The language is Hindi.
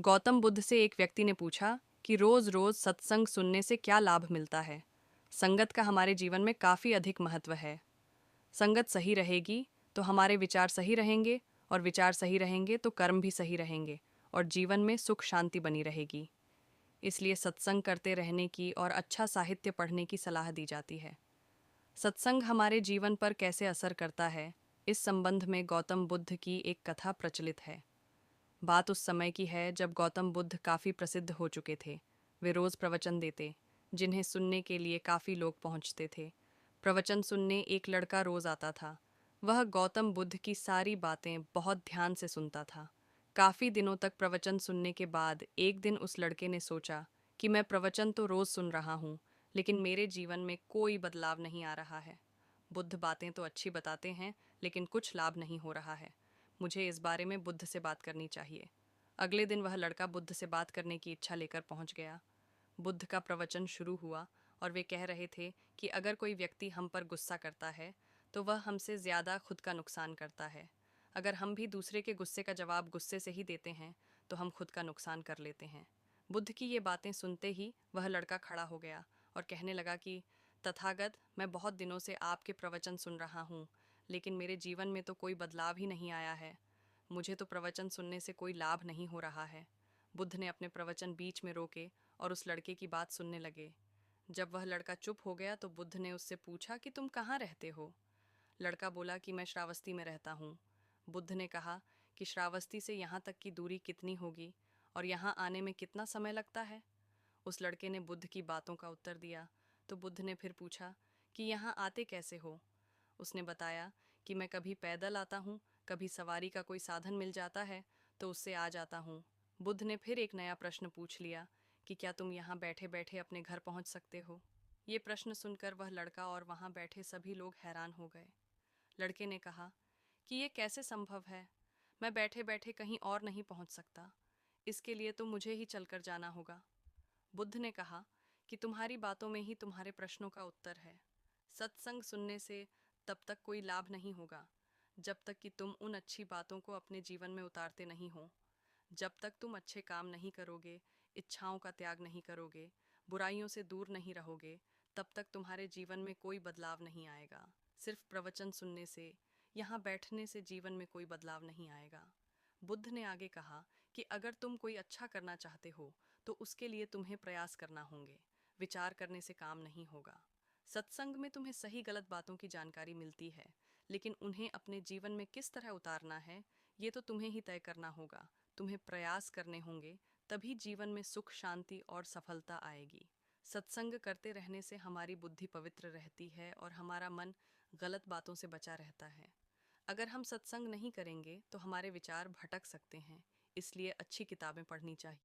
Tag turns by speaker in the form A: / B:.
A: गौतम बुद्ध से एक व्यक्ति ने पूछा कि रोज रोज सत्संग सुनने से क्या लाभ मिलता है। संगत का हमारे जीवन में काफी अधिक महत्व है। संगत सही रहेगी तो हमारे विचार सही रहेंगे, और विचार सही रहेंगे तो कर्म भी सही रहेंगे, और जीवन में सुख शांति बनी रहेगी। इसलिए सत्संग करते रहने की और अच्छा साहित्य पढ़ने की सलाह दी जाती है। सत्संग हमारे जीवन पर कैसे असर करता है, इस संबंध में गौतम बुद्ध की एक कथा प्रचलित है। बात उस समय की है जब गौतम बुद्ध काफ़ी प्रसिद्ध हो चुके थे। वे रोज़ प्रवचन देते, जिन्हें सुनने के लिए काफ़ी लोग पहुंचते थे। प्रवचन सुनने एक लड़का रोज़ आता था। वह गौतम बुद्ध की सारी बातें बहुत ध्यान से सुनता था। काफ़ी दिनों तक प्रवचन सुनने के बाद एक दिन उस लड़के ने सोचा कि मैं प्रवचन तो रोज़ सुन रहा हूँ, लेकिन मेरे जीवन में कोई बदलाव नहीं आ रहा है। बुद्ध बातें तो अच्छी बताते हैं, लेकिन कुछ लाभ नहीं हो रहा है। मुझे इस बारे में बुद्ध से बात करनी चाहिए। अगले दिन वह लड़का बुद्ध से बात करने की इच्छा लेकर पहुंच गया। बुद्ध का प्रवचन शुरू हुआ और वे कह रहे थे कि अगर कोई व्यक्ति हम पर गुस्सा करता है तो वह हमसे ज़्यादा खुद का नुकसान करता है। अगर हम भी दूसरे के गुस्से का जवाब गुस्से से ही देते हैं तो हम खुद का नुकसान कर लेते हैं। बुद्ध की ये बातें सुनते ही वह लड़का खड़ा हो गया और कहने लगा कि तथागत, मैं बहुत दिनों से आपके प्रवचन सुन रहा हूँ, लेकिन मेरे जीवन में तो कोई बदलाव ही नहीं आया है। मुझे तो प्रवचन सुनने से कोई लाभ नहीं हो रहा है। बुद्ध ने अपने प्रवचन बीच में रोके और उस लड़के की बात सुनने लगे। जब वह लड़का चुप हो गया तो बुद्ध ने उससे पूछा कि तुम कहाँ रहते हो। लड़का बोला कि मैं श्रावस्ती में रहता हूँ। बुद्ध ने कहा कि श्रावस्ती से यहाँ तक की दूरी कितनी होगी और यहाँ आने में कितना समय लगता है। उस लड़के ने बुद्ध की बातों का उत्तर दिया तो बुद्ध ने फिर पूछा कि यहाँ आते कैसे हो। उसने बताया कि मैं कभी पैदल आता हूँ, कभी सवारी का कोई साधन मिल जाता है तो उससे आ जाता हूँ। बुद्ध ने फिर एक नया प्रश्न पूछ लिया कि क्या तुम यहाँ बैठे बैठे अपने घर पहुँच सकते हो। ये प्रश्न सुनकर वह लड़का और वहाँ बैठे सभी लोग हैरान हो गए। लड़के ने कहा कि ये कैसे संभव है, मैं बैठे बैठे कहीं और नहीं पहुँच सकता। इसके लिए तो मुझे ही चलकर जाना होगा। बुद्ध ने कहा कि तुम्हारी बातों में ही तुम्हारे प्रश्नों का उत्तर है। सत्संग सुनने से तब तक कोई लाभ नहीं होगा जब तक कि तुम उन अच्छी बातों को अपने जीवन में उतारते नहीं हो। जब तक तुम अच्छे काम नहीं करोगे, इच्छाओं का त्याग नहीं करोगे, बुराइयों से दूर नहीं रहोगे, तब तक तुम्हारे जीवन में कोई बदलाव नहीं आएगा। सिर्फ प्रवचन सुनने से, यहाँ बैठने से जीवन में कोई बदलाव नहीं आएगा। बुद्ध ने आगे कहा कि अगर तुम कोई अच्छा करना चाहते हो तो उसके लिए तुम्हें प्रयास करना होंगे। विचार करने से काम नहीं होगा। सत्संग में तुम्हें सही गलत बातों की जानकारी मिलती है, लेकिन उन्हें अपने जीवन में किस तरह उतारना है, ये तो तुम्हें ही तय करना होगा। तुम्हें प्रयास करने होंगे, तभी जीवन में सुख शांति और सफलता आएगी। सत्संग करते रहने से हमारी बुद्धि पवित्र रहती है और हमारा मन गलत बातों से बचा रहता है। अगर हम सत्संग नहीं करेंगे तो हमारे विचार भटक सकते हैं। इसलिए अच्छी किताबें पढ़नी चाहिए।